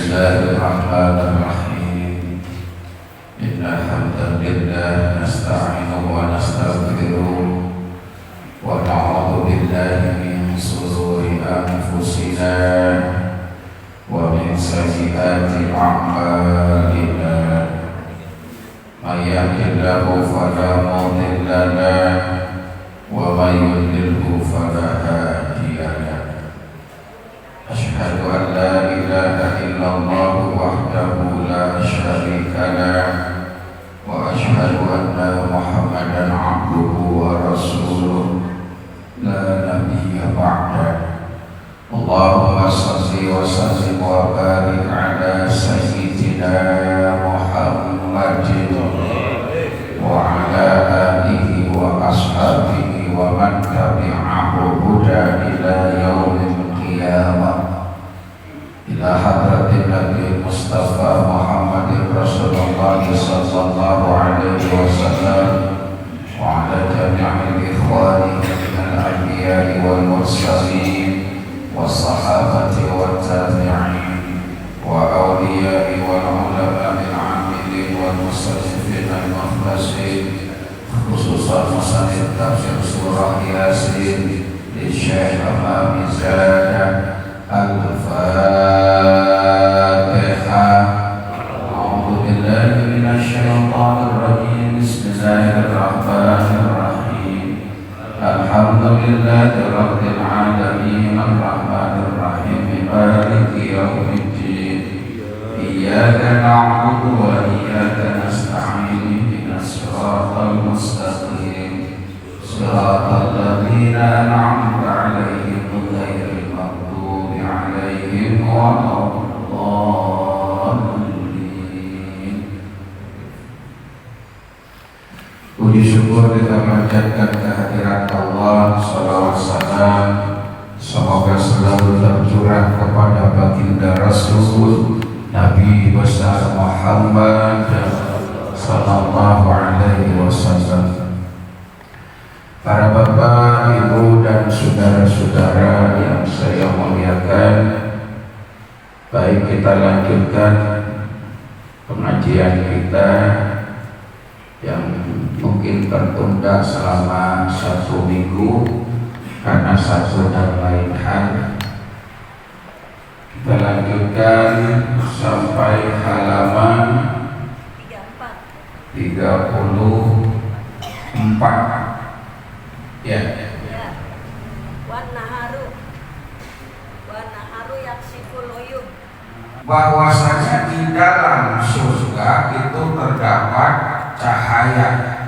Bismillahirrahmanirrahim. Innal hamdalillah nasta'inuhu wa nastaghfiruh wa na'udzu billahi min shururi anfusina wa min sayyiati a'malina. May yahdihillahu fala mudilla lahu wa may yudlilhu fala hadiya lahu. Asyhadu an la ilaha illallah wahdahu la syarika lahu wa asyhadu anna Muhammadan abduhu wa rasuluh la nabiyya ba'dahu. Allahumma shalli wa sallim wa barik ala sayyidina Muhammadin wa ala alihi wa ashabihi wa man tabi'ahu huda ila yaumil qiyamah. Ila hadratin Nabi Mustafa Muhammadin Rasulullah sallallahu alaihi wasallam wa ala jami'il ikhwani minal anbiya'i wal mursalin was-sahabati wat tabi'in wa awliya'i wal ulama'i al-'amilin wal musannifin al-mukhlasin, khususan musannif tafsir surah Yasin li Syekh Ahmad Mizan. Al-Fatihah. A'udzu billahi minasy syaithanir rajim. Bismillahirrahmanirrahim. Alhamdulillahi rabbil alamin arrahmanir rahim maliki yaumiddin. Iyyaka na'budu wa iyyaka nasta'in ihdinas siratal mustaqim. Siratal ladzina an'amta 'alaihim ghairil alaihim waladhdallin. Puji syukur kita panjatkan kehadirat Allah. Shalawat salam semoga selalu tercurah kepada baginda Rasul Nabi besar Muhammad sallallahu alaihi wasallam. Para bapak, ibu dan saudara-saudara yang saya muliakan, baik kita lanjutkan pengajian kita yang mungkin tertunda selama 1 minggu karena satu dan lain hal. Kita lanjutkan sampai halaman 34. Ya. Wanaharu yaksiful uyub. Bahwasanya di dalam surga itu terdapat cahaya.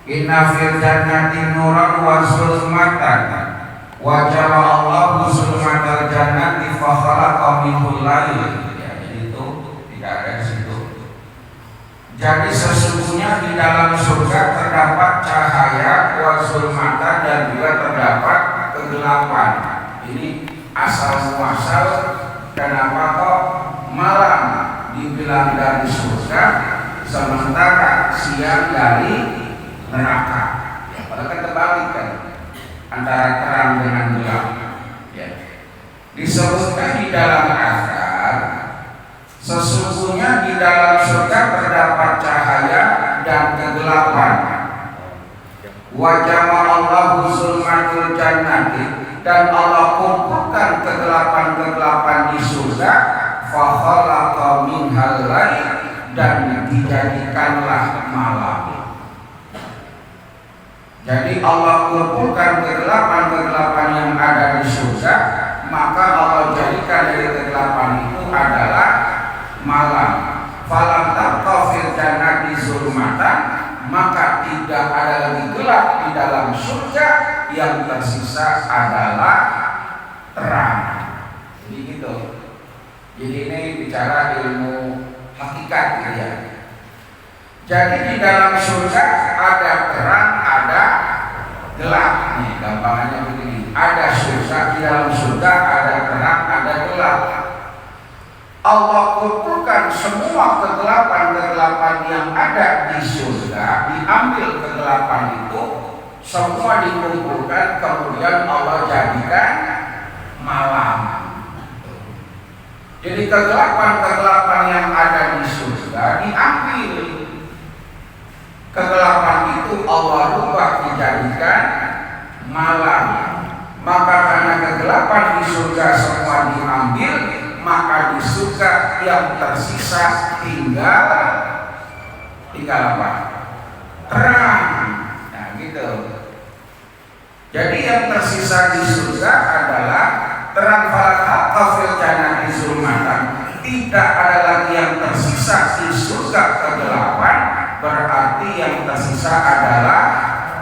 Inna fil jannati nuran wa zulmatan wa ja'ala Allahu zulmatal jannati fa khalaqa minhul lail. Ya, itu tidak ada di situ. Jadi sesungguhnya di dalam surga terdapat cahaya wa zulmatan dan juga terdapat kegelapan. Ini asal muasal kenapa kok malam dibilang dari surga sementara siang dari neraka. Ya, padahal kan terbalik kan antara terang dengan gelap. Ya. Disebutkan di dalam azan, sesungguhnya di dalam surga terdapat cahaya dan kegelapan. Wa jama'allahu zulmatul jannati, dan Allah kumpulkan kegelapan-kegelapan di surga. Fa khalaqa minhal lail, dan dijadikanlah malam. Jadi Allah kumpulkan kegelapan-kegelapan yang ada di surga, maka Allah jadikan dari kegelapan itu adalah malam. Falam tabqa fil jannati zulmatan, maka tidak ada lagi gelap di dalam surga, yang tersisa adalah terang. Jadi gitu. Jadi ini bicara ilmu hakikat ya. Jadi di dalam surga ada terang, ada gelap. Nih gampangannya begini. Ada surga, di dalam surga ada terang, ada gelap. Allah kumpulkan semua kegelapan-kegelapan yang ada di surga, diambil kegelapan itu, semua dikumpulkan, kemudian Allah jadikan malam. Jadi kegelapan-kegelapan yang ada di surga diambil. Kegelapan itu Allah rubah dijadikan malam. Maka karena kegelapan di surga semua diambil, maka di surga yang tersisa tinggal apa? Terang. Nah gitu. Jadi yang tersisa di surga adalah terang. Falakafil jannati zulmatan. Tidak ada lagi yang tersisa di surga kegelapan, berarti yang tersisa adalah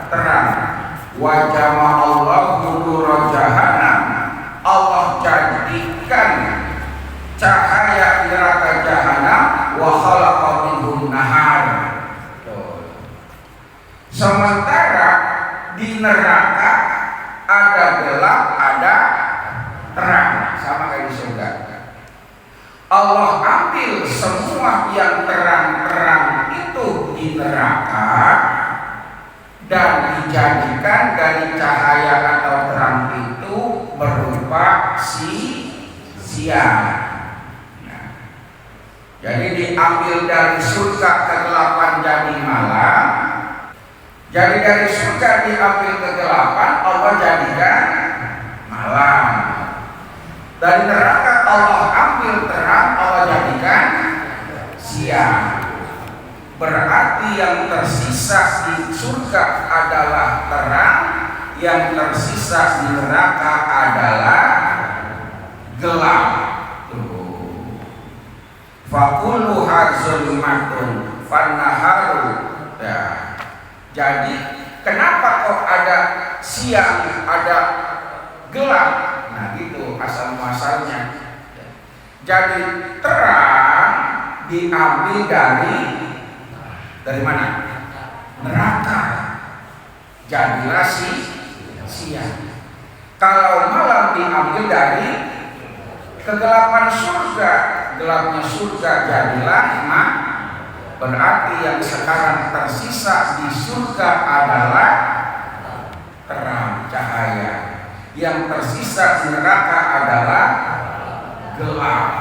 terang. Wa jama'allahu nura jahannam. Allah jadikan cahaya neraka jahanam wa khalaqa minhum nahar. Sementara di neraka ada gelap, ada terang, sama kayak di surga. Allah ambil semua yang terang-terang itu di neraka dan dijadikan dari cahaya atau terang itu berupa siang. Nah, jadi diambil dari surga kegelapan jadi malam. Jadi dari surga diambil kegelapan, Allah jadikan malam. Dari neraka Allah ambil terang, Allah jadikan siang. Berarti yang tersisa di surga adalah terang, yang tersisa di neraka adalah gelap. Fakulluha zulmatun fannaharu. Ya. Jadi kenapa kok ada siang, ada gelap? Nah itu asal muasalnya. Jadi terang diambil dari mana? Neraka. Jadilah siang. Kalau malam diambil dari kegelapan surga, gelapnya surga jadilah malam. Berarti yang sekarang tersisa di surga adalah terang, cahaya. Yang tersisa di neraka adalah gelap.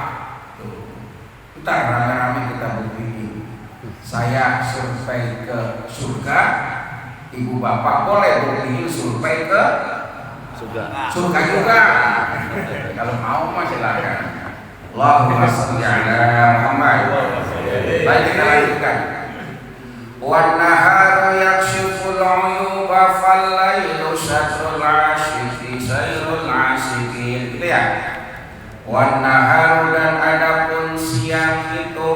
Bentar, rame-rame kita buktiin. Saya survei ke surga, ibu bapak boleh buktiin survei ke surga juga. Kalau mau mah silakan. Allahumma shalli ala Muhammad. Baik, kita lanjutkan. Wan naharu yakshiful uyuba fal lailu syatrul ashiqi sayrul ashiqin. Gitu ya. Wan naharu dan adapun siang itu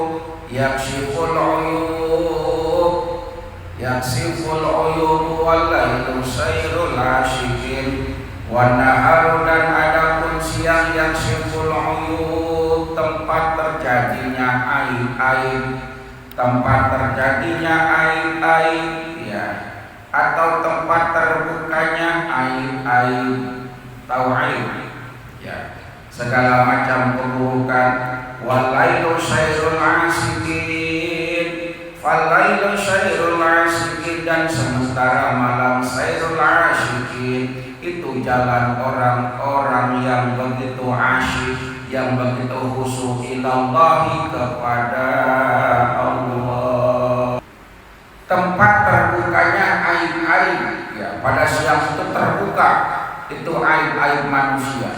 yakshiful uyub wal lailu sayrul ashiqin. Wan naharu dan adapun siang yakshiful uyub, tempat terjadinya aib-aib, ya, atau tempat terbukanya aib-aib, tahu aib, ya, segala macam keburukan. Walailu syairul asikin, falailu syairul asikin, dan sementara malam syairul asikin, itu jalan orang-orang yang begitu asyik, yang begitu khusyuk ilallahi, kepada Allah. Tempat terbukanya aib-aib, ya, pada siang itu terbuka itu aib-aib manusia.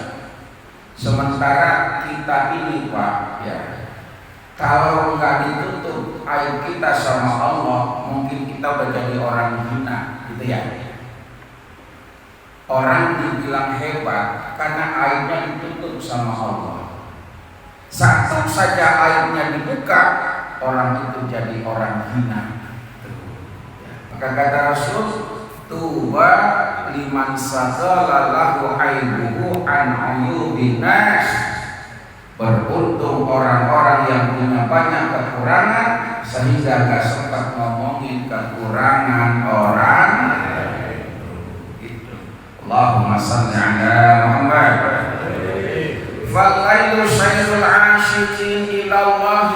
Sementara kita ini Pak, ya, kalau nggak ditutup aib kita sama Allah, mungkin kita udah jadi orang hina, gitu ya. Orang dibilang hebat karena aibnya ditutup sama Allah. Satu saja aibnya dibuka, orang itu jadi orang hina. Maka kata Rasul, tuba liman sagala lahu aibuhu an ayubin nas. Beruntung orang-orang yang punya banyak kekurangan sehingga gak sempat ngomongin kekurangan orang. Allahumma salli ala Muhammad. Falailu syairul asyikin ilallah.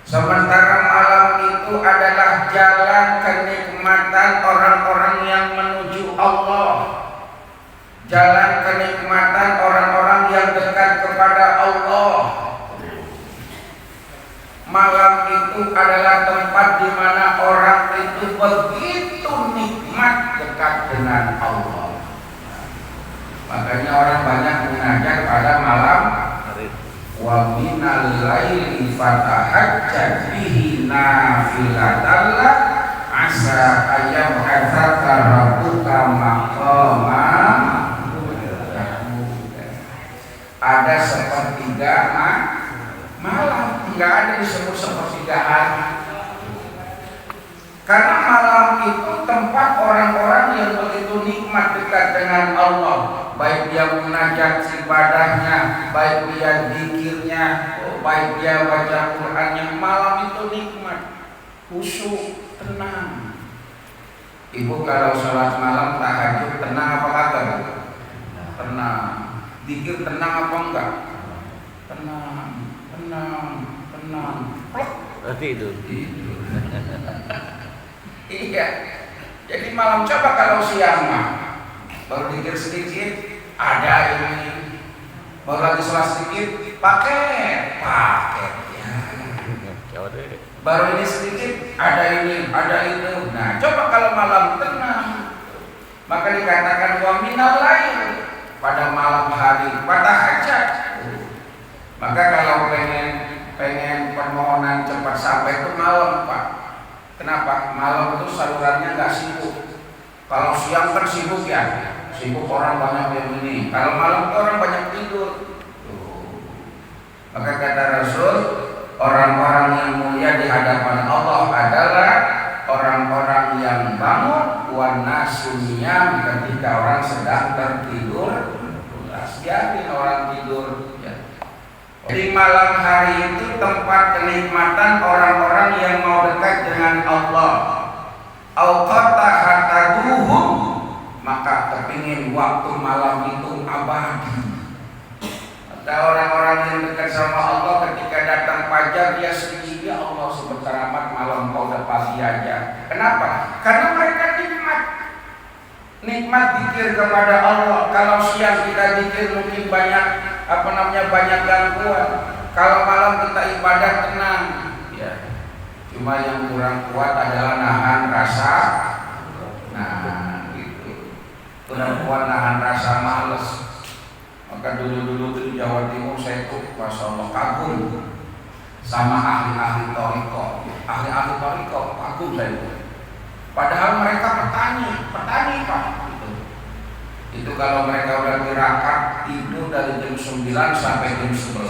Sementara malam itu adalah jalan kenikmatan orang-orang yang menuju Allah. Jalan kenikmatan orang-orang yang dekat kepada Allah. itu adalah tempat di mana orang itu begitu nikmat dekat dengan Allah. Makanya orang banyak mengajar pada malam. Wa minal laili fatahajjat bihi nafilatan lak asa ayyab'atsaka rabbuka maqama. Ada sepertiga malam, enggak ada disebut sepertiga hari. Karena malam itu tempat orang-orang yang begitu nikmat dekat dengan Allah, baik dia munajat ibadahnya, baik dia zikirnya, baik dia baca Qur'annya. Malam itu nikmat, khusyuk, tenang. Ibu kalau sholat malam tahajud tenang apa kagak? Tenang. Zikir tenang apa enggak? Tenang. Tidur. Iya. Jadi malam coba kalau siang mah baru zikir sedikit, ada ini. Baru lagi sholat sedikit, paket ya. Baru ini sedikit, ada ini, ada itu. Nah, coba kalau malam tenang. Maka dikatakan wa minal lail, pada malam hari pada hajat. Maka kalau pengen permohonan cepat sampai itu malam, Pak. Kenapa? Malam itu salurannya nggak sibuk. Kalau siang kan sibuk ya, sibuk orang banyak yang ini. Kalau malam itu orang banyak tidur. Maka kata Rasul, orang-orang yang mulia di hadapan Allah adalah orang-orang yang bangun wan nasuniyam ketika orang sedang tertidur. Biarin orang tidur. Di malam hari itu tempat kenikmatan orang-orang yang mau dekat dengan Allah. Auqata hataduhum, maka kepingin waktu malam itu abadi. Ada orang-orang yang dekat sama Allah ketika datang fajar dia sedih, ya Allah sebentar amat malam kau udah pagi aja. Kenapa? Karena mereka nikmat zikir kepada Allah. Kalau siang kita zikir mungkin banyak banyak gangguan. Kalau malam kita ibadah tenang, ya. Cuma yang kurang kuat adalah nahan rasa, gitu. Kurang kuat nahan rasa males. Maka dulu di Jawa Timur saya tuh, masya Allah, kagum sama ahli-ahli toriko, kagum saya itu. Padahal mereka petani Pak. Itu kalau mereka udah tirakat tidur dari jam 9 sampai jam 11,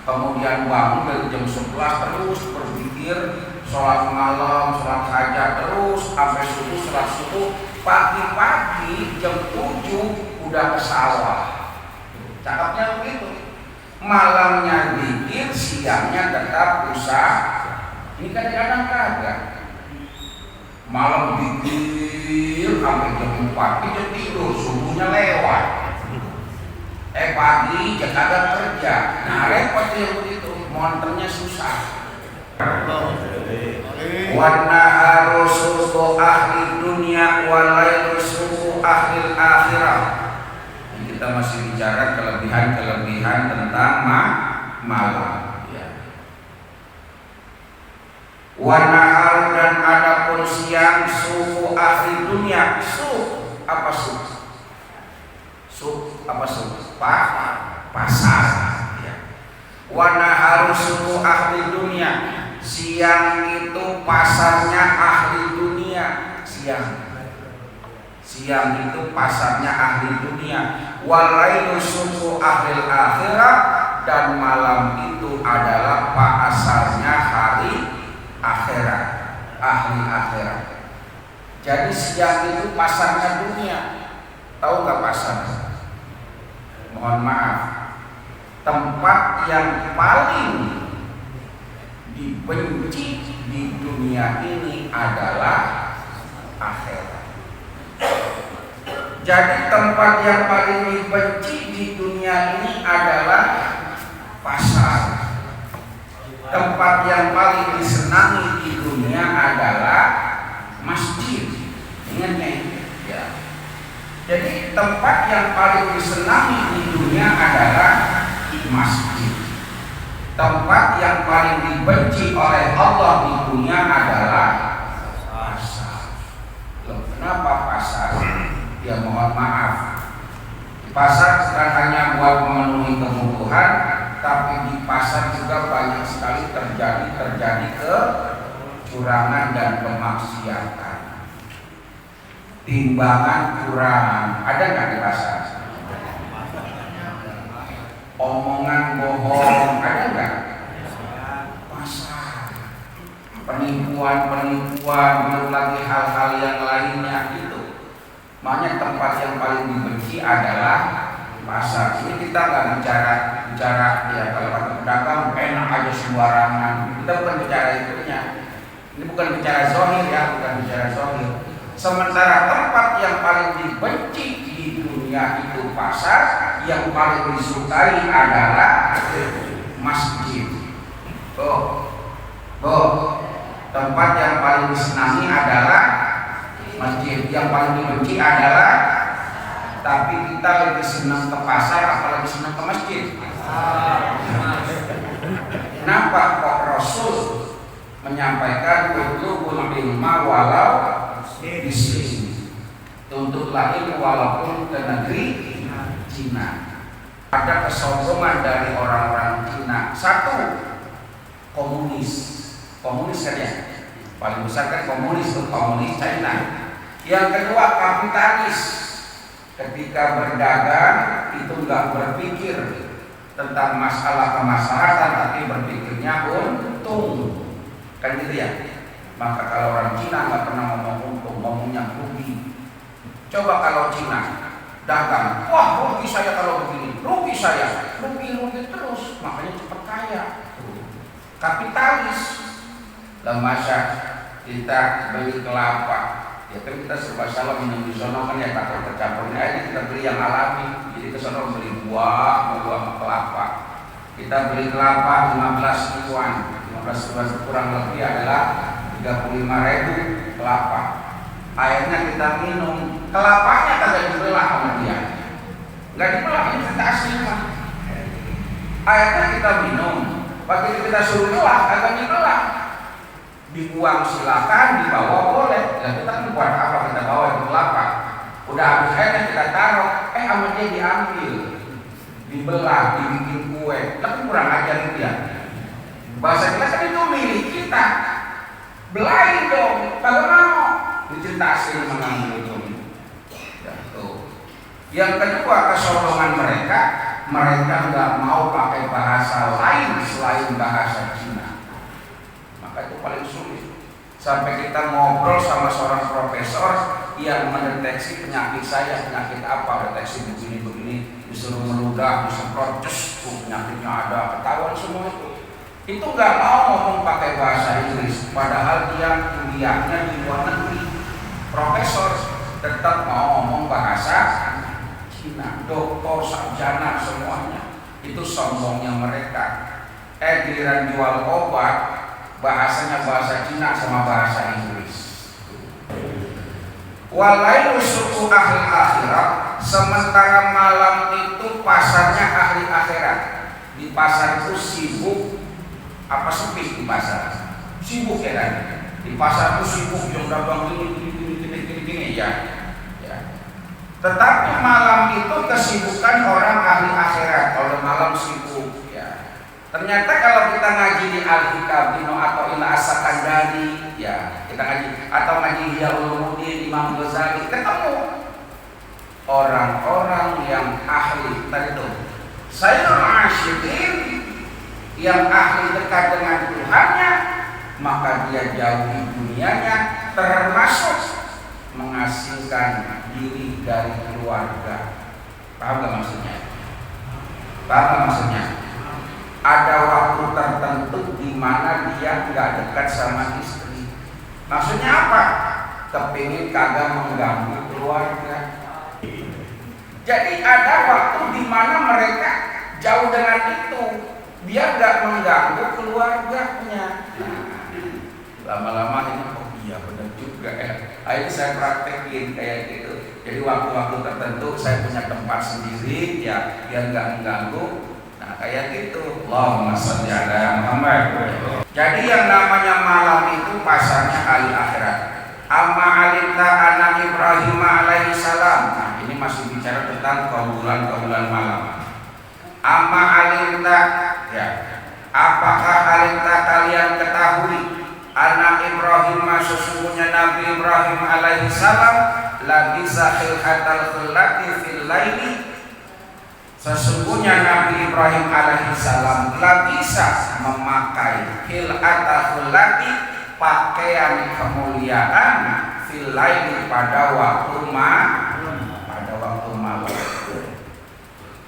kemudian bangun dari jam 11 terus berzikir, sholat malam, sholat hajat terus sampai sholat subuh. Pagi-pagi jam 7 udah ke sawah. Cakapnya begitu. Malamnya zikir, siangnya tetap usaha. Ini kadang-kadang kagak. Malam zikir sampai jam 4 itu tidur, subuhnya lewat. Pagi kagak kerja. Nah, repot yang begitu, monternya susah. Warna harusuku ahli dunia walailu suku ahli akhirah. Kita masih bicara kelebihan tentang malam. Wanahar dan adapun siang suku ahli dunia. Pasar. Wanahar suku ahli dunia. Siang itu pasarnya ahli dunia. Siang itu pasarnya ahli dunia. Walailu suku ahli akhirat, dan malam itu adalah pasarnya hari akhirat, ahli akhirat. Jadi siang itu pasarnya dunia. Tahu nggak pasar? Mohon maaf, tempat yang paling dibenci di dunia ini adalah akhirat. Jadi tempat yang paling dibenci di dunia ini adalah pasar. Tempat yang paling disenangi di dunia adalah masjid. Ingatnya ya. Jadi tempat yang paling disenangi di dunia adalah masjid. Tempat yang paling dibenci oleh Allah ibunya adalah pasar. Loh, kenapa pasar? Ya mohon maaf, di pasar bukan hanya buat memenuhi kebutuhan, tapi di pasar juga banyak sekali terjadi kecurangan dan kemaksiatan. Timbangan kurang, ada nggak di pasar? Omongan bohong, ada nggak? Pasar. Penipuan, belum lagi hal-hal yang lainnya itu. Makanya tempat yang paling dibenci adalah pasar. Ini kita nggak bicara ya, kalau kata pedagang enak aja sembarangan. Kita bukan bicara itunya. Ini bukan bicara zahir ya, bukan bicara zahir. Sementara tempat yang paling dibenci di dunia itu pasar, yang paling disukai adalah masjid. Tempat yang paling disenangi adalah masjid, yang paling dibenci adalah. Tapi kita lebih senang ke pasar apalagi senang ke masjid. Kenapa kok Rasul menyampaikan utlubul ilma walau di sini, tuntutlah ilmu walaupun ke negeri Cina. Ada kesombongan dari orang-orang Cina. Satu, komunis kan ya, paling besar kan komunis China. Yang kedua, kapitalis. Ketika berdagang itu nggak berpikir tentang masalah kemaslahatan, tapi berpikirnya untung, kan gitu ya. Maka kalau orang Cina nggak pernah ngomong untung, ngomongnya rugi. Coba kalau Cina dagang, wah rugi saya kalau begini, rugi saya, rugi terus, makanya cepat kaya. Kapitalis. Lah masa kita beli kelapa, ya kan kita serba salah minum di sono kan ya, takut tercampur. Ini kita beli yang alami, jadi ke sono beli buah sama kelapa. Kita beli kelapa 15 ribuan kurang lebih adalah 35.000 kelapa. Akhirnya kita minum, kelapanya kagak dibelah sama dia, nggak dibelah, ini kita asli mah. Akhirnya kita minum, begitu kita suruh belah, kagak dibelah. Dibuang silakan, dibawa boleh. Dan kita kan buat apa kita bawa itu kelapa? Udah habis akhirnya kita taruh, sama dia diambil, dibelah, dibikin kue. Tapi kurang ajar dia. Bahasa kita kan itu milik kita. Belain dong, kalau mau. Dicerita asli mengambil itu. Yang kedua, kesombongan mereka nggak mau pakai bahasa lain selain bahasa Cina. Maka itu paling sulit. Sampai kita ngobrol sama seorang profesor yang mendeteksi penyakit saya, penyakit apa, deteksi begini, disuruh meludah, disemprot, penyakitnya ada, ketahuan semua itu. Itu nggak mau ngomong pakai bahasa Inggris, padahal dia kuliahnya di luar negeri. Profesor tetap mau ngomong bahasa Cina, doktor, sarjana semuanya. Itu sombongnya mereka. Giliran jual obat, bahasanya bahasa Cina sama bahasa Inggris. Walailu suku ahli akhirat, sementara malam itu pasarnya ahli akhirat. Di pasar itu sibuk, apa sepi di pasar? Sibuk ya kan? Di pasar itu sibuk, yang dagang gini ya. Tetapi malam itu kesibukan orang ahli akhirat. Kalau malam sibuk ya. Ternyata kalau kita ngaji di Al-Hikam atau Ila As-Sakandari ya, kita ngaji atau ngaji Ihya Ulumuddin Imam Ghazali, ketemu orang-orang yang ahli tadi itu. Sayyidul Asyikin yang ahli dekat dengan Tuhannya, maka dia jauhi dunianya, termasuk mengasingkan diri dari keluarga. Paham gak maksudnya? Ada waktu tertentu di mana dia nggak dekat sama istri. Maksudnya apa? Kepingin kagak mengganggu keluarga. Jadi ada waktu di mana mereka jauh dengan itu, dia nggak mengganggu keluarganya. Lama-lama ini iya benar juga ya. Akhirnya saya praktekin kayak gitu. Jadi waktu-waktu tertentu saya punya tempat sendiri ya, biar nggak mengganggu. Nah kayak gitu. Allahumma sholli ala Muhammad. Jadi yang namanya malam itu pasarnya ahli akhirat. Amma alimta anak Ibrahim alaihi salam. Nah ini masih bicara tentang bulan malam. Amma alimta, ya. Apakah alimta kalian ketahui anak Ibrahim sesungguhnya Nabi Ibrahim alaihi salam lagi sahil hatal khulati fil laili. Sesungguhnya Nabi Ibrahim alaihi salam bisa memakai hilata khulati, pakaian kemuliaan fil laili pada waktu malam.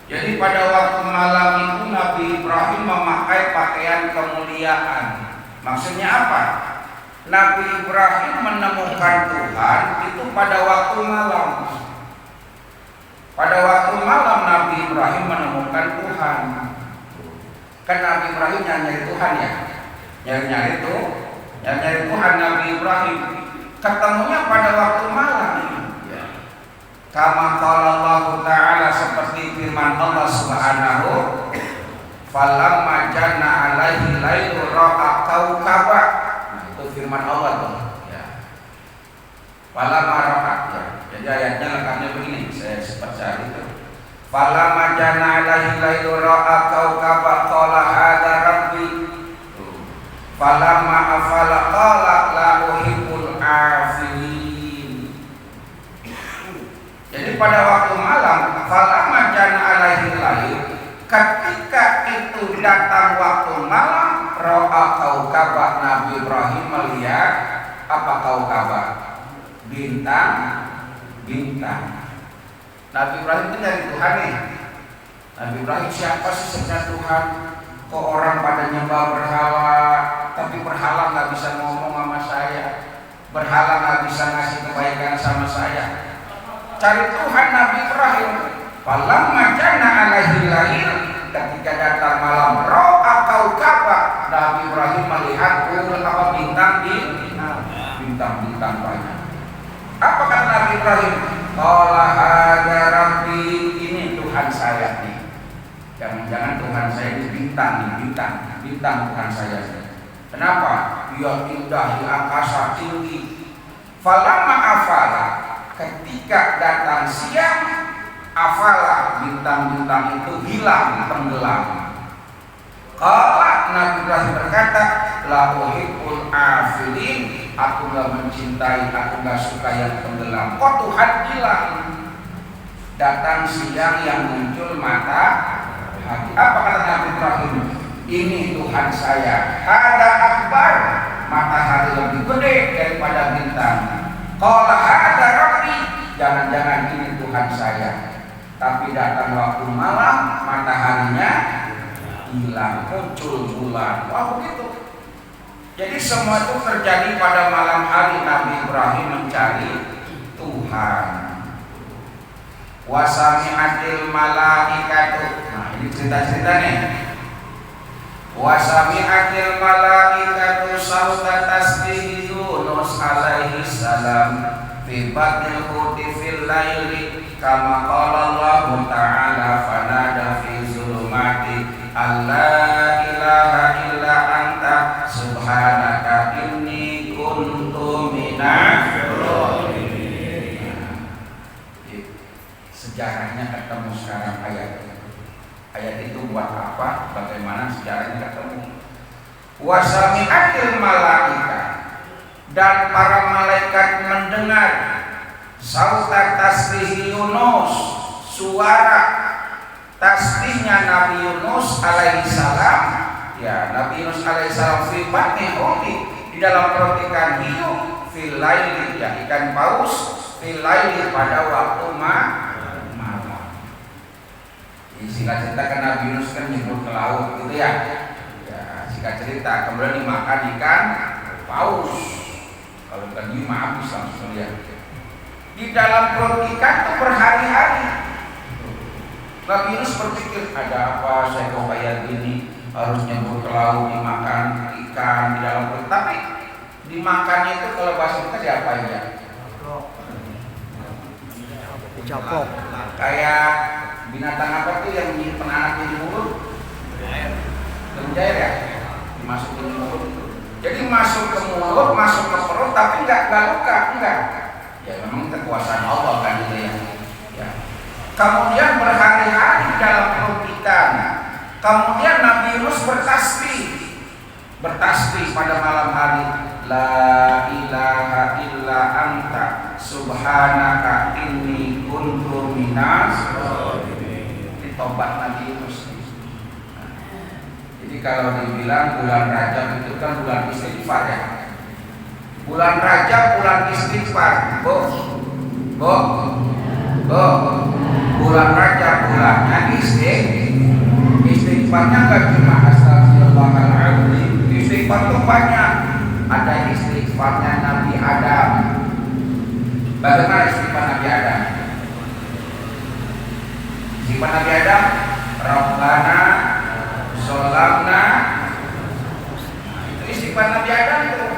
Jadi pada waktu malam itu Nabi Ibrahim memakai pakaian kemuliaan. Maksudnya apa? Nabi Ibrahim menemukan Tuhan itu pada waktu malam. Pada waktu malam Nabi Ibrahim menemukan Tuhan. Kan Nabi Ibrahim nyari Tuhan ya. Nyari Tuhan Nabi Ibrahim. Ketemunya pada waktu malam. Kama qala Allah Ta'ala seperti firman Allah Subhanahu, falamma janna alaihi lailu ra'a kaukaba. Nah itu firman Allah tuh ya. Falamma ra'a ya. Jadi ayatnya lengkapnya begini, saya sempat cari itu. Falamma janna alaihi lailu ra'a kaukaba qala hadza rabbi. Falamma afala qala la uhibbul afilin. Jadi pada waktu malam, falamma janna alaihi lail, ketika itu datang waktu malam, ra'a kaukaba, Nabi Ibrahim melihat apa kaukaba? Bintang. Nabi Ibrahim itu nyari Tuhan nih. Nabi Ibrahim siapa sih sebenarnya Tuhan? Kok orang pada nyembah berhala, tapi berhala nggak bisa ngomong sama saya, berhala nggak bisa ngasih kebaikan sama saya. Cari Tuhan Nabi Ibrahim. Falamma janna alaihi lail, ketika datang malam, ra'a kaukaba, Nabi Ibrahim melihat bintang banyak. Apa kata Nabi Ibrahim? Qala hadza rabbi, ini Tuhan saya nih. Jangan-jangan Tuhan saya ini bintang Tuhan saya. Kenapa? Dia indah di angkasa tinggi. Falamma afala, ketika datang siang, afala, bintang-bintang itu hilang, tenggelam. Qala, Nabi Ibrahim berkata, la uhibbul afilin, aku gak mencintai, aku gak suka yang tenggelam. Kok Tuhan hilang? Datang siang yang muncul matahari. Apa kata Nabi Ibrahim? Ini Tuhan saya. Hada akbar, matahari lebih gede daripada bintang. Qala hada rabbi, jangan-jangan ini Tuhan saya. Tapi datang waktu malam, mataharinya hilang, muncul bulan. Wah begitu. Jadi semua itu terjadi pada malam hari Nabi Ibrahim mencari Tuhan. Wasami'atil malaikatu. Nah ini cerita-cerita nih. Wasami'atil malaikatu sauta tasbih Yunus alaihi salam fi batnil huti fil laili kama qala Allah Ta'ala fanada fi zulumati alla ilaha illa anta subhanaka inni kuntu minadh dhalimin. Sejarahnya ketemu sekarang ayat itu buat apa? Bagaimana sejarahnya ketemu? Wasami'atil malaika, dan para malaikat mendengar sautat tasbih Yunus, suara tasbihnya Nabi Yunus alaihi salam. Ya, Nabi Yunus alaihi salam fi batni hudi, di dalam perut ikan hiu, fil laili, ya ikan paus, fil laili pada waktu malam. Singkat cerita kan Nabi Yunus kan nyebur ke laut gitu ya. Ya, singkat cerita kemudian dimakan ikan paus. Kalau ikan hiu mah habis langsung lihat. Di dalam perut ikan itu berhari-hari. Nabi Yunus berpikir, ada apa saya kok kayak gini, harus nyebur ke laut dimakan ikan di dalam perut. Tapi dimakannya itu kalau bahasa kita diapain ya? Dicapok. Kayak binatang apa tuh yang menyimpan anaknya di mulut? mujair ya, dimasukin ke mulut. Jadi masuk ke mulut, masuk ke perut, tapi enggak luka, enggak. Ya memang kekuasaan Allah kan itu ya. Ya. Kemudian berhari-hari dalam perut kita. Kemudian Nabi Yunus bertasbih pada malam hari. La ilaha illa anta subhanaka inni kuntu minas zalimin. Tobat Nabi Yunus. Jadi kalau dibilang bulan Rajab itu kan bulan istighfar ya. Bulan Rajab bulan istighfar. Bulan Rajab bulannya istighfarnya gak cuma astagfirullahaladzim. Istighfar itu banyak. Ada istighfarnya Nabi Adam. Bagaimana istighfar Nabi Adam? Istighfar Nabi Adam, Rabbana Zolamna. Itu istighfar Nabi Adam itu.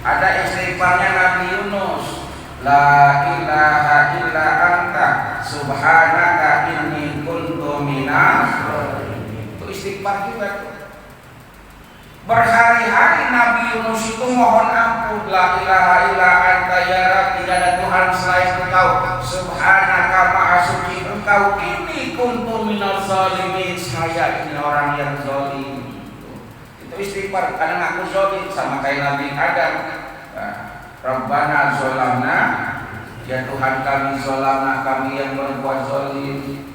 Ada istighfarnya Nabi Yunus, La ilaha illa anta subhanaka inni kuntu minas zalimin. Itu istighfar juga tuh. Berhari-hari Nabi Yunus itu mohon ampun. La ilaha illa anta ya Rabbi, tidak ada Tuhan selain Engkau. Subhanaka maha suci Engkau. Ini kuntu minaz zalimin, saya ini orang yang zalim. Itu istighfar. Kadang aku zalim sama kayak Nabi Adam. Rabbana zolamna, ya Tuhan kami zolamna, kami yang berbuat zalim.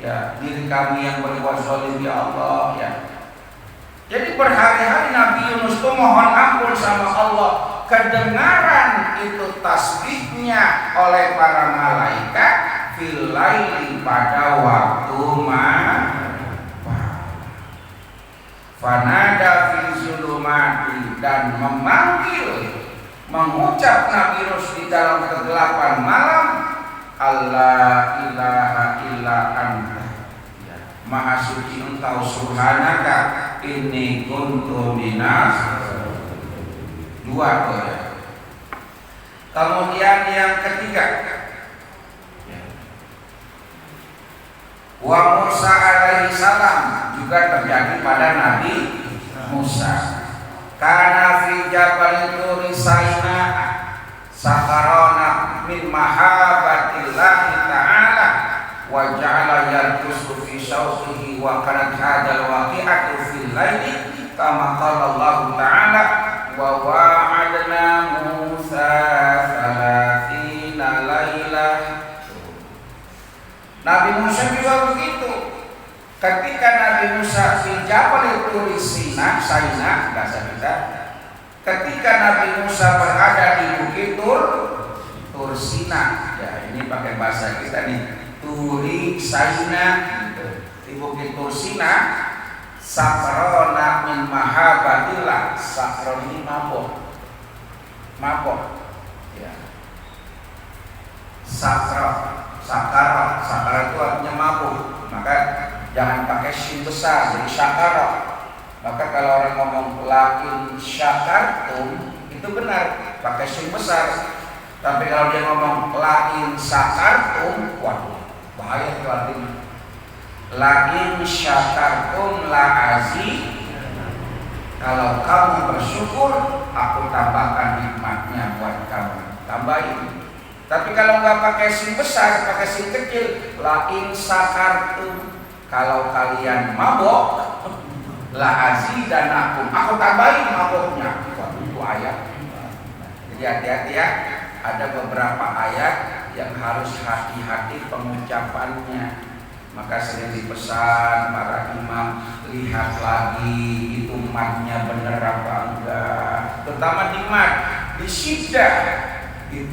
Ya diri kami yang berbuat zalim ya Allah ya. Jadi berhari-hari Nabi Yunus itu mohon ampun sama Allah. Kedengaran itu tasbihnya oleh para malaikat fil laili, pada waktu malam. Fanada fi zulumati, dan memanggil, mengucap Nabi Yunus di dalam kegelapan malam, Allah ilaha illa anta, maha suci Engkau, subhanaka inni kuntu minas. Dua tuh ya. Kemudian yang ketiga, wa Musa alaihi salam, juga terjadi pada Nabi Musa. Karena fi jabal turi saina sakarona min mahabbatillahi ta'ala wa ja'ala yarkusu fi syauqihi wa kanat hadal waqi'atu fil laili kama qala Allah ta'ala wa wa'adna Musa 30 lailah. Nabi Musa juga begitu. Ketika Nabi Musa di Jabal Turi Saina bahasa kita, ketika Nabi Musa berada di Bukit Tur Sina, ya ini pakai bahasa kita nih, Turi Saina, di Bukit Tur Sina, sakrona min mahabbatillah, sakron ini mabok, ya. Sakar itu artinya mabuk, maka jangan pakai sin besar, jadi syakara. Maka kalau orang ngomong lakin syakartum, itu benar, pakai sin besar. Tapi kalau dia ngomong lakin syakartum, waduh, bahaya itu artinya. Lakin syakartum la azi, kalau kamu bersyukur, aku tambahkan nikmatnya buat kamu, tambahin. Tapi kalau nggak pakai sin besar, pakai sin kecil, lain sakartum, kalau kalian mabok, la azidanakum, aku tambahin maboknya. Waduh, itu ayat. Jadi hati-hati ya, ada beberapa ayat yang harus hati-hati pengucapannya. Maka sering dipesan para imam, lihat lagi itu matnya bener apa enggak. Terutama di mat, di syiddah, di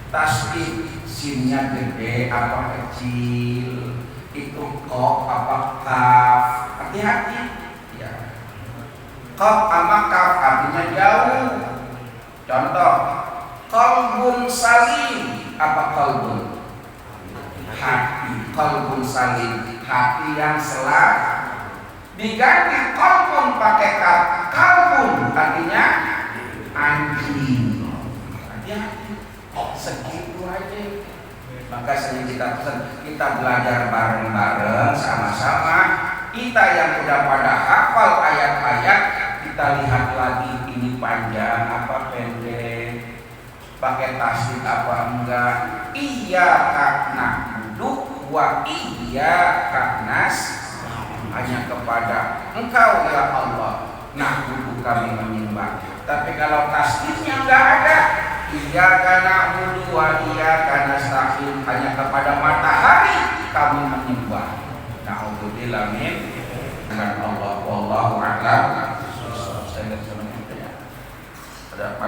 tasbih, sinnya gede apa kecil, itu kok apa kaf, hati-hati ya. Kaf sama kaf artinya jauh. Contoh, qalbun salim, apa qalbun? Hati, qalbun salim, hati yang selamat. Diganti qalbun pakai kaf, qalbun artinya anjing. Hati-hati. Segitu aja. Maka sering kita pesan, kita belajar bareng-bareng sama-sama. kita yang udah pada hafal ayat-ayat, kita lihat lagi ini panjang apa pendek, pakai tasdid apa enggak. Iyyaka na'budu wa iyyaka nasta'in, hanya kepada Engkau ya Allah na'budu kami menyembah. Tapi kalau tasdidnya enggak ada, iyyaka na'budu wa iyyaka nasta'in, hanya kepada matahari kami menyembah. Na'udzubillah min dengan Allah wallahu a'lam. Saya lihat sama kita ya. Ada